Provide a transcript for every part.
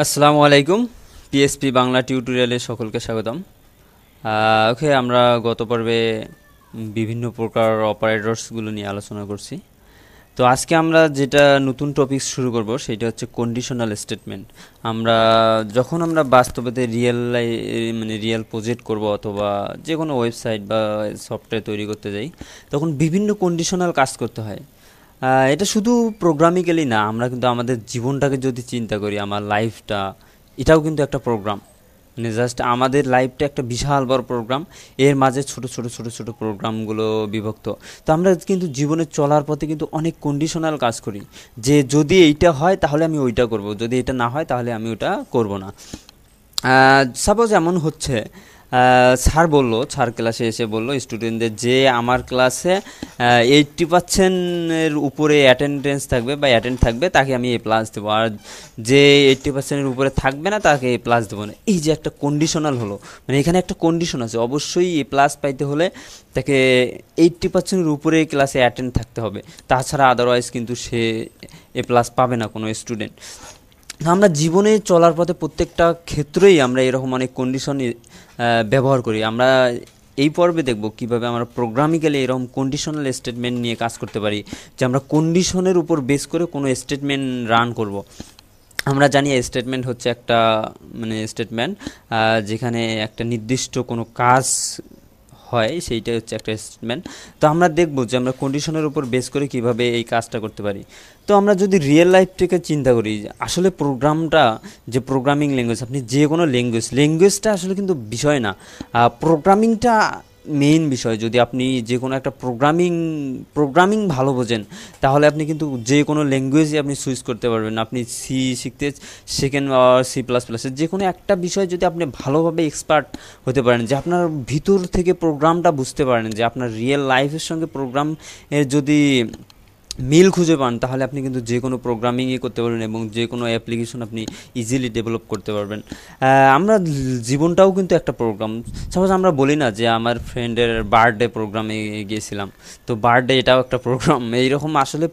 আসসালামু আলাইকুম। পিএসপি বাংলা টিউটোরিয়ালে সকলকে স্বাগতম। ওকে, আমরা গত পর্বে বিভিন্ন প্রকার অপারেটরসগুলো নিয়ে আলোচনা করছি। তো আজকে আমরা যেটা নতুন টপিক শুরু করব সেটা হচ্ছে কন্ডিশনাল স্টেটমেন্ট। যখন আমরা বাস্তবেতে রিয়েল প্রজেক্ট করব অথবা যে কোনো ওয়েবসাইট বা সফটওয়্যার তৈরি করতে যাই, তখন বিভিন্ন কন্ডিশনাল কাজ করতে হয়। এটা শুধু প্রোগ্রামিক্যালি না, আমরা কিন্তু আমাদের জীবনটাকে যদি চিন্তা করি, আমার লাইফটা এটাও কিন্তু একটা প্রোগ্রাম। মানে জাস্ট আমাদের লাইফটা একটা বিশাল বড় প্রোগ্রাম, এর মাঝে ছোট ছোট ছোট ছোট প্রোগ্রামগুলো বিভক্ত। তো আমরা কিন্তু জীবনে চলার পথে কিন্তু অনেক কন্ডিশনাল কাজ করি, যে যদি এইটা হয় তাহলে আমি ওইটা করব, যদি এটা না হয় তাহলে আমি ওটা করব না। সাপোজ এমন হচ্ছে, স্যার ক্লাসে এসে বলল স্টুডেন্টদের যে আমার ক্লাসে 80%-এর উপরে অ্যাটেন্ডেন্স থাকবে বা অ্যাটেন্ড থাকবে তাকে আমি এ প্লাস দেবো, আর যে 80%-এর উপরে থাকবে না তাকে এ প্লাস দেবো না। এই যে একটা কন্ডিশনাল হলো, মানে এখানে একটা কন্ডিশন আছে, অবশ্যই এ প্লাস পাইতে হলে তাকে 80%-এর উপরে ক্লাসে অ্যাটেন্ড থাকতে হবে, তাছাড়া আদারওয়াইজ কিন্তু সে এ প্লাস পাবে না কোনো স্টুডেন্ট। আমরা জীবনে চলার পথে প্রত্যেকটা ক্ষেত্রেই আমরা এরকম অনেক কন্ডিশন ব্যবহার করি। আমরা এই পর্বে দেখব কিভাবে আমরা প্রোগ্রামিক্যালি এরকম কন্ডিশনাল স্টেটমেন্ট নিয়ে কাজ করতে পারি, যে আমরা কন্ডিশনের উপর বেস করে কোনো স্টেটমেন্ট রান করব। আমরা জানি স্টেটমেন্ট হচ্ছে একটা স্টেটমেন্ট যেখানে একটা নির্দিষ্ট কোনো কাজ হয়, সেইটাই হচ্ছে একটা স্টেটমেন্ট। তো আমরা দেখব যে আমরা কন্ডিশনের উপর বেস করে কিভাবে এই কাজটা করতে পারি। তো আমরা যদি রিয়েল লাইফ থেকে চিন্তা করি, আসলে প্রোগ্রামটা, যে প্রোগ্রামিং ল্যাঙ্গুয়েজ, আপনি যে কোনো ল্যাঙ্গুয়েজটা আসলে কিন্তু বিষয় না, প্রোগ্রামিংটা মেইন বিষয়। যদি আপনি যে কোনো একটা প্রোগ্রামিং ভালো বোঝেন, তাহলে আপনি কিন্তু যে কোনো ল্যাঙ্গুয়েজই আপনি সুইচ করতে পারবেন। আপনি সি শিখতে শেখেন বা C++-এর যে কোনো একটা বিষয় যদি আপনি ভালোভাবে এক্সপার্ট হতে পারেন, যে আপনার ভিতর থেকে প্রোগ্রামটা বুঝতে পারেন, যে আপনার রিয়েল লাইফের সঙ্গে প্রোগ্রামের যদি মিল খুঁজে পান, তাহলে আপনি কিন্তু যে কোনো প্রোগ্রামিংই করতে পারবেন এবং যে কোনো অ্যাপ্লিকেশন আপনি ইজিলি ডেভেলপ করতে পারবেন। আমরা জীবনটাও কিন্তু একটা প্রোগ্রাম। সাপোজ আমরা বলি না যে আমার ফ্রেন্ডের বার্থডে প্রোগ্রামে গিয়েছিলাম, তো বার্থডে এটাও একটা প্রোগ্রাম। এইরকম আসলে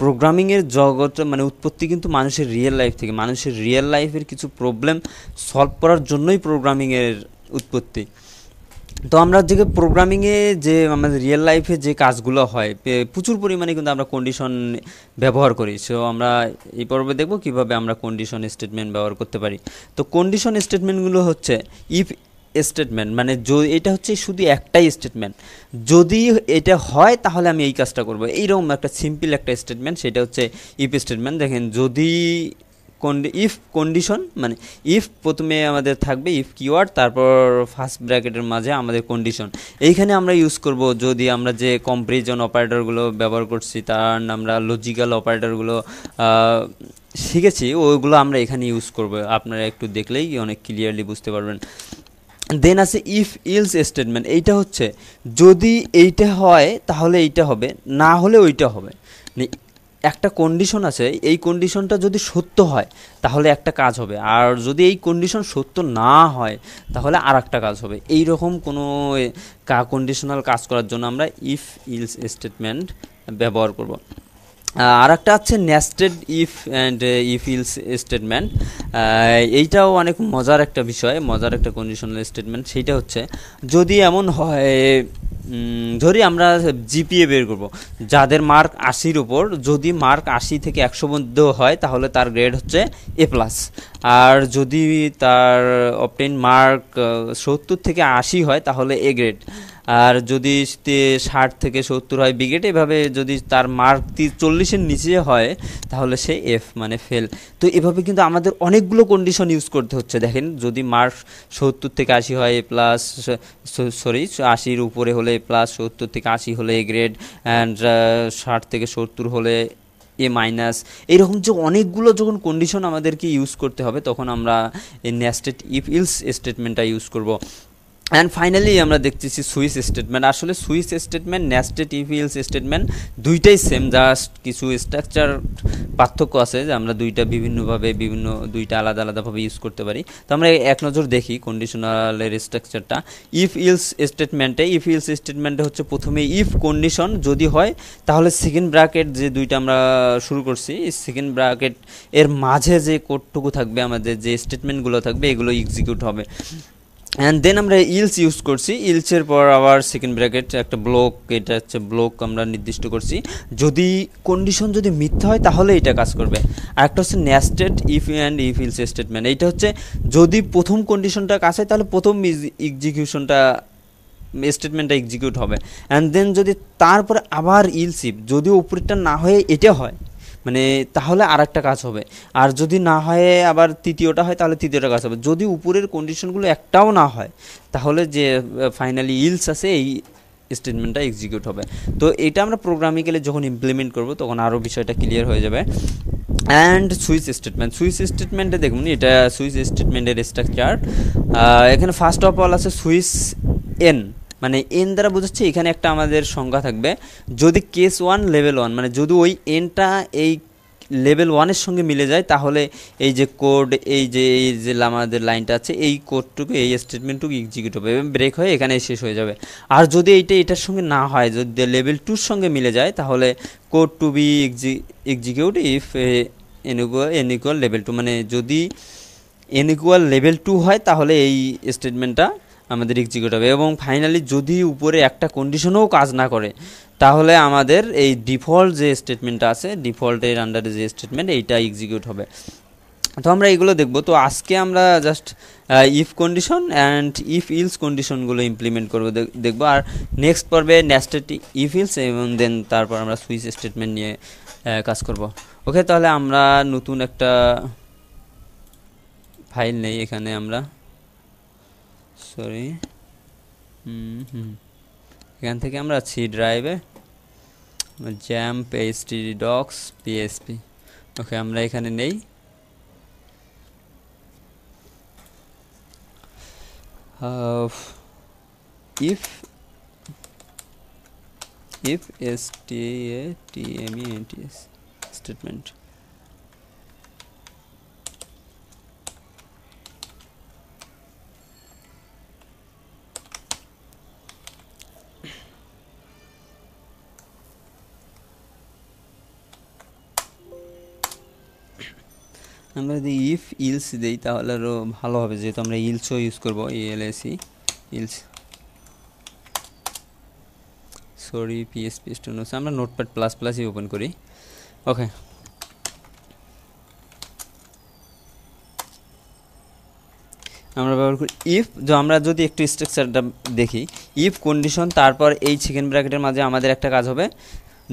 প্রোগ্রামিংয়ের জগৎ উৎপত্তি কিন্তু মানুষের রিয়েল লাইফ থেকে। মানুষের রিয়েল লাইফের কিছু প্রবলেম সলভ করার জন্যই প্রোগ্রামিংয়ের উৎপত্তি। তো আমরা যে প্রোগ্রামিংয়ে যে আমাদের রিয়েল লাইফে যে কাজগুলো হয়, প্রচুর পরিমাণে কিন্তু আমরা কন্ডিশন ব্যবহার করি। সো আমরা এই পর্বে দেখব কীভাবে আমরা কন্ডিশন স্টেটমেন্ট ব্যবহার করতে পারি। তো কন্ডিশন স্টেটমেন্টগুলো হচ্ছে ইফ স্টেটমেন্ট, এটা হচ্ছে শুধু একটাই স্টেটমেন্ট, যদি এটা হয় তাহলে আমি এই কাজটা করব, এইরকম একটা সিম্পল একটা স্টেটমেন্ট, সেটা হচ্ছে ইফ স্টেটমেন্ট। দেখেন, যদি ইফ কন্ডিশন ইফ প্রথমে আমাদের থাকবে ইফ কিওয়ার্ড, তারপর ফার্স্ট ব্র্যাকেটের মাঝে আমাদের কন্ডিশন। এইখানে আমরা ইউজ করব, যদি আমরা যে কম্পারিজন অপারেটরগুলো ব্যবহার করছি, তার আমরা লজিক্যাল অপারেটরগুলো শিখেছি, ওইগুলো আমরা এখানে ইউজ করব। আপনারা একটু দেখলেই অনেক ক্লিয়ারলি বুঝতে পারবেন। দেন আছে ইফ ইলস স্টেটমেন্ট। এইটা হচ্ছে যদি এইটা হয় তাহলে এইটা হবে, না হলে ওইটা হবে। একটা কন্ডিশন আছে, এই কন্ডিশনটা যদি সত্য হয় তাহলে একটা কাজ হবে, আর যদি এই কন্ডিশন সত্য না হয় তাহলে আর একটা কাজ হবে। এই রকম কোনো কন্ডিশনাল কাজ করার জন্য আমরা ইফ ইলস স্টেটমেন্ট ব্যবহার করব। আর একটা আছে nested if and if else statement. এইটাও অনেক মজার একটা বিষয়, মজার একটা কন্ডিশনাল স্টেটমেন্ট। সেইটা হচ্ছে যদি এমন হয়, ধরি আমরা জিপিএ বের করব, যাদের মার্ক 80-র উপর, যদি মার্ক 80 থেকে 100 মধ্যে হয় তাহলে তার গ্রেড হচ্ছে এ প্লাস, আর যদি তার অবটেইন মার্ক 70 থেকে 80 হয় তাহলে এ গ্রেড, আর যদি 60 থেকে 70 হয় বি গ্রেড। এভাবে যদি তার মার্ক 40-এর নিচে হয় তাহলে সে এফ ফেল। তো এভাবে কিন্তু আমাদের অনেকগুলো কন্ডিশন ইউজ করতে হচ্ছে। দেখেন, যদি মার্ক 70 থেকে 80 হয় এ প্লাস, 80-র উপরে হলে এ প্লাস, 70 থেকে 80 হলে এ গ্রেড, অ্যান্ড 60 থেকে 70 হলে এ মাইনাস। এইরকম যে অনেকগুলো যখন কন্ডিশন আমাদেরকে ইউজ করতে হবে, তখন আমরা এই নেস্টেড ইফ ইলস স্টেটমেন্টটা ইউজ করব। অ্যান্ড ফাইনালি আমরা দেখতেছি সুইচ স্টেটমেন্ট। আসলে switch statement nested if else statement দুইটাই সেম, জাস্ট কিছু স্ট্রাকচার পার্থক্য আছে যে আমরা দুইটা আলাদা আলাদাভাবে ইউজ করতে পারি। তো আমরা এক নজর দেখি কন্ডিশনালের স্ট্রাকচারটা। ইফ ইলস স্টেটমেন্টে হচ্ছে প্রথমে ইফ কন্ডিশন যদি হয় তাহলে সেকেন্ড ব্র্যাকেট যে দুইটা আমরা শুরু করছি, সেকেন্ড ব্র্যাকেট এর মাঝে যে কোডটুকু থাকবে, আমাদের যে স্টেটমেন্টগুলো থাকবে এগুলো এক্সিকিউট হবে। অ্যান্ড দেন আমরা ইলস ইউজ করছি, ইলসের পর আবার সেকেন্ড ব্র্যাকেট একটা ব্লক, এটা হচ্ছে ব্লক আমরা নির্দিষ্ট করছি, যদি কন্ডিশন যদি মিথ্যা হয় তাহলে এটা কাজ করবে। আর একটা হচ্ছে nested if and if else statement, এইটা হচ্ছে যদি প্রথম কন্ডিশনটা কাজ হয় তাহলে প্রথম স্টেটমেন্টটা এক্সিকিউট হবে। অ্যান্ড দেন যদি তারপরে আবার ইলস ইফ, যদি উপরেরটা না হয়ে এটা হয় মানে তাহলে আর একটা কাজ হবে, আর যদি না হয় আবার তৃতীয়টা হয় তাহলে তৃতীয়টা কাজ হবে। যদি উপরের কন্ডিশনগুলো একটাও না হয় তাহলে যে ফাইনালি ইলস আছে এই স্টেটমেন্টটা এক্সিকিউট হবে। তো এটা আমরা প্রোগ্রামিক্যালি যখন ইমপ্লিমেন্ট করব তখন আরও বিষয়টা ক্লিয়ার হয়ে যাবে। অ্যান্ড সুইচ স্টেটমেন্টে দেখুন, এটা সুইচ স্টেটমেন্টের স্ট্রাকচার। এখানে ফার্স্ট অফ অল আছে সুইচ এন, মানে এন দ্বারা বোঝাচ্ছে এখানে একটা আমাদের সংখ্যা থাকবে, যদি কেস 1 লেভেল 1 মানে যদি ওই এনটা এই লেভেল 1-এর সঙ্গে মিলে যায় তাহলে এই যে কোড, এই যে আমাদের লাইনটা আছে এই কোডটুকু, এই স্টেটমেন্টটুকু এক্সিকিউট হবে এবং ব্রেক হয়ে এখানে শেষ হয়ে যাবে। আর যদি এটার সঙ্গে না হয়, যদি লেভেল 2-র সঙ্গে মিলে যায় তাহলে code to be execute if N equal level 2, মানে যদি এন ইকুয়াল লেভেল 2 হয় তাহলে এই স্টেটমেন্টটা আমাদের এক্সিকিউট হবে। এবং ফাইনালি যদি উপরে একটা কন্ডিশনও কাজ না করে তাহলে আমাদের এই ডিফল্ট যে স্টেটমেন্টটা আছে, ডিফল্টের আন্ডারে যে স্টেটমেন্ট এইটা এক্সিকিউট হবে। তো আমরা এগুলো দেখব। তো আজকে আমরা just if condition and if else কন্ডিশনগুলো ইমপ্লিমেন্ট করবো দেখব, আর নেক্সট পর্বে নেস্টেড ইফ ইলস এবং দেন তারপর আমরা সুইচ স্টেটমেন্ট নিয়ে কাজ করব। ওকে, তাহলে আমরা নতুন একটা ফাইল নেই এখানে, আমরা এখান থেকে আমরা সি ড্রাইভে জ্যাম্প এইচটিডি ডক্স পিএসপি, ওকে আমরা এখানে নেই। if statements statement আমরা যদি ইফ ইলস দেই তাহলে আরও ভালো হবে, যেহেতু আমরা ইলসও ইউজ করবো, ইএলএসি ইলস, সরি পিএসপি স্টোনস, আমরা নোটপ্যাড প্লাস প্লাসই ওপেন করি। ওকে, আমরা ব্যবহার করি ইফ। আমরা যদি একটু স্ট্রাকচারটা দেখি, ইফ কন্ডিশন তারপর এই সেকেন্ড ব্র্যাকেটের মাঝে আমাদের একটা কাজ হবে,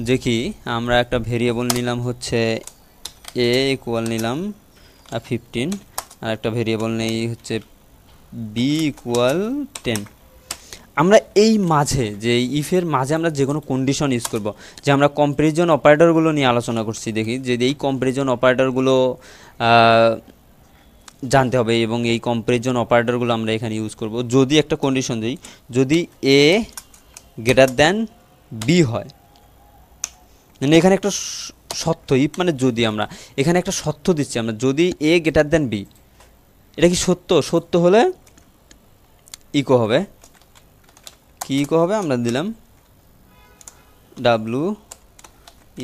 যে কি আমরা একটা ভেরিয়েবল নিলাম হচ্ছে এ ইকুয়াল নিলাম 15, আর একটা ভেরিয়েবল নেই হচ্ছে বি ইকুয়াল 10। আমরা এই মাঝে যে ইফের মাঝে আমরা যে কোনো কন্ডিশন ইউজ করব, যে আমরা কম্প্যারিজন অপারেটরগুলো নিয়ে আলোচনা করছি, দেখি যে এই কম্প্যারিজন অপারেটরগুলো জানতে হবে এবং এই কম্প্যারিজন অপারেটরগুলো আমরা এখানে ইউজ করব। যদি একটা কন্ডিশন দিই, যদি এ গ্রেটার দ্যান বি হয়, মানে এখানে একটা সত্য, ইফ মানে যদি আমরা এখানে একটা সত্য দিচ্ছি, আমরা যদি এ গ্রেটার দ্যান বি, এটা কি সত্য? সত্য হলে ইকো হবে, কি ইকো হবে আমরা দিলাম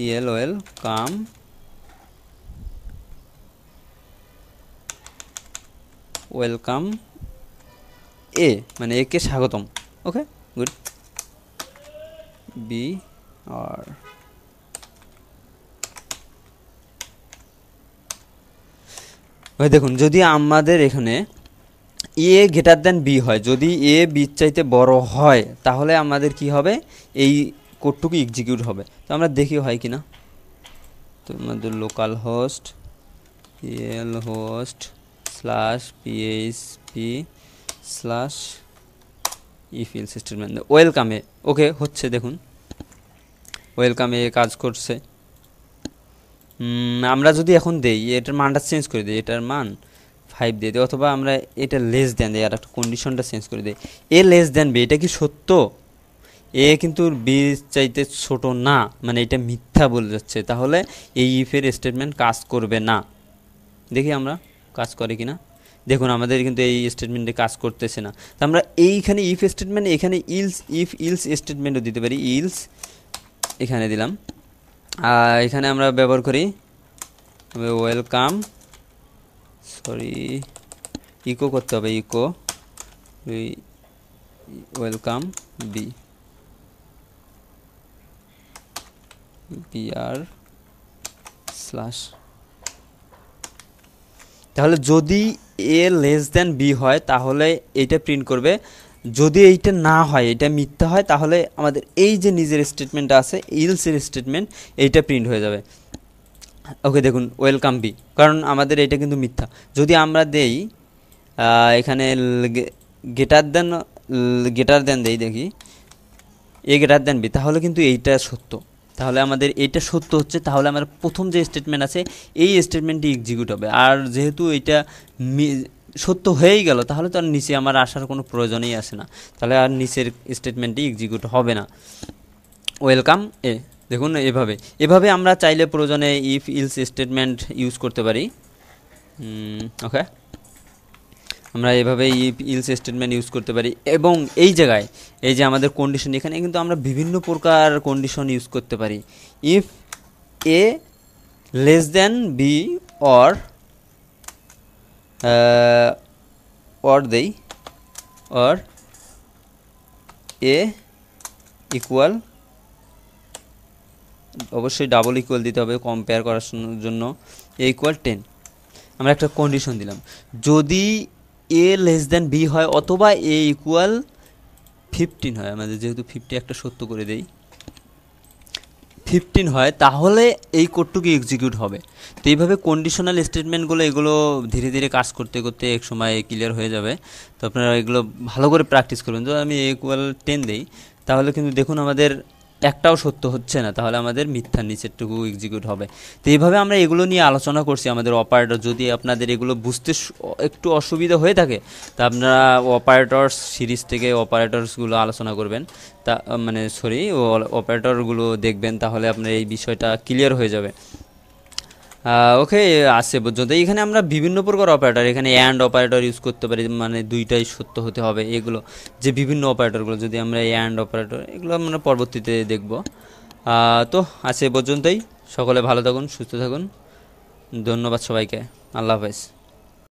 WELOL কাম ওয়েলকাম এ, মানে একে স্বাগতম। ওকে গুড, বি আর দেখুন, যদি আমাদের এখানে এ গ্রেটার দ্যান বি হয়, যদি এ বির চাইতে বড় হয় তাহলে আমাদের কি হবে, এই কোডটুকু এক্সিকিউট হবে। তো আমরা দেখি হয় কিনা। তো আমাদের লোকাল হোস্ট এল হোস্ট /php/if else স্টেটমেন্ট ওয়েলকামে, ওকে হচ্ছে, দেখুন ওয়েলকামে কাজ করছে। আমরা যদি এখন দেই, এটার মানটা চেঞ্জ করে দিই, এটার মান 5 দিয়ে দিই, অথবা আমরা এটা লেস দেন দিই, আর একটা কন্ডিশনটা চেঞ্জ করে দিই, এ লেস দেন বি। এটা কি সত্য? এ কিন্তু বি চাইতে ছোট না, মানে এটা মিথ্যা বলে যাচ্ছে, তাহলে এই ইফের স্টেটমেন্ট কাজ করবে না। দেখি আমরা কাজ করে কিনা। দেখুন আমাদের কিন্তু এই স্টেটমেন্টে কাজ করতেছে না। তো আমরা এইখানে ইফ স্টেটমেন্ট, এখানে ইলস স্টেটমেন্টও দিতে পারি। ইলস এখানে দিলাম, এখানে আমরা ব্যবহার করি ওয়েলকাম, সরি ইকো করতে হবে, echo welcome B BR slash. তাহলে যদি এ লেস দেন বি হয় তাহলে এইটা প্রিন্ট করবে, যদি এইটা না হয়, এটা মিথ্যা হয়, তাহলে আমাদের এই যে নিজের স্টেটমেন্ট আছে ইলসের স্টেটমেন্ট, এইটা প্রিন্ট হয়ে যাবে। ওকে দেখুন ওয়েলকাম বি, কারণ আমাদের এটা কিন্তু মিথ্যা। যদি আমরা দেই এখানে গেটার দেন দেই, দেখি এ গ্রেটার দেন বি, তাহলে কিন্তু এইটা সত্য। তাহলে আমাদের এইটা সত্য হচ্ছে, তাহলে আমার প্রথম যে স্টেটমেন্ট আছে এই স্টেটমেন্টটি এক্সিকিউট হবে। আর যেহেতু এইটা সত্য হয়েই গেল, তাহলে তো আর নিচে আমার আসার কোনো প্রয়োজনই আসে না, তাহলে আর নিচের স্টেটমেন্টটি এক্সিকিউট হবে না। ওয়েলকাম এ, দেখুন এভাবে আমরা চাইলে প্রয়োজনে ইফ ইলস স্টেটমেন্ট ইউজ করতে পারি। ওকে, আমরা এভাবে ইফ ইলস স্টেটমেন্ট ইউজ করতে পারি। এবং এই জায়গায় এই যে আমাদের কন্ডিশন, এখানে কিন্তু আমরা বিভিন্ন প্রকার কন্ডিশন ইউজ করতে পারি। If A less than B or দেই, অর এ ইকুয়াল, অবশ্যই ডাবল ইকুয়াল দিতে হবে কম্পেয়ার করার জন্য, এ ইকুয়াল 10। আমরা একটা কন্ডিশন দিলাম, যদি এ লেস দেন বি হয় অথবা এ ইকুয়াল 15 হয়, আমাদের যেহেতু 50 একটা সত্য করে দেই, 15 হয়, তাহলে এই কোডটুকু এক্সিকিউট হবে। তো এইভাবে কন্ডিশনাল স্টেটমেন্টগুলো এগুলো ধীরে ধীরে কাজ করতে করতে এক সময় ক্লিয়ার হয়ে যাবে। তো আপনারা এগুলো ভালো করে প্র্যাকটিস করবেন। যদি আমি এ ইকুয়াল 10 দিই, তাহলে কিন্তু দেখুন আমাদের একটাও সত্য হচ্ছে না, তাহলে আমাদের মিথ্যার নিচেরটুকু এক্সিকিউট হবে। তো এইভাবে আমরা এগুলো নিয়ে আলোচনা করছি, আমাদের অপারেটর। যদি আপনাদের এগুলো বুঝতে একটু অসুবিধা হয়ে থাকে, তা আপনারা অপারেটরস সিরিজ থেকে অপারেটরসগুলো আলোচনা করবেন, তা মানে সরি অপারেটরগুলো দেখবেন, তাহলে আপনার এই বিষয়টা ক্লিয়ার হয়ে যাবে। ওকে, আসছে পর্যন্ত। এখানে আমরা বিভিন্ন প্রকার অপারেটর, এখানে অ্যান্ড অপারেটর ইউজ করতে পারি, মানে দুইটাই সত্য হতে হবে। এগুলো যে বিভিন্ন অপারেটরগুলো, যদি আমরা অ্যান্ড অপারেটর, এগুলো আমরা পরবর্তীতে দেখব। তো আজকে পর্যন্তই। সকলে ভালো থাকুন, সুস্থ থাকুন, ধন্যবাদ সবাইকে, আল্লাহ হাফেজ।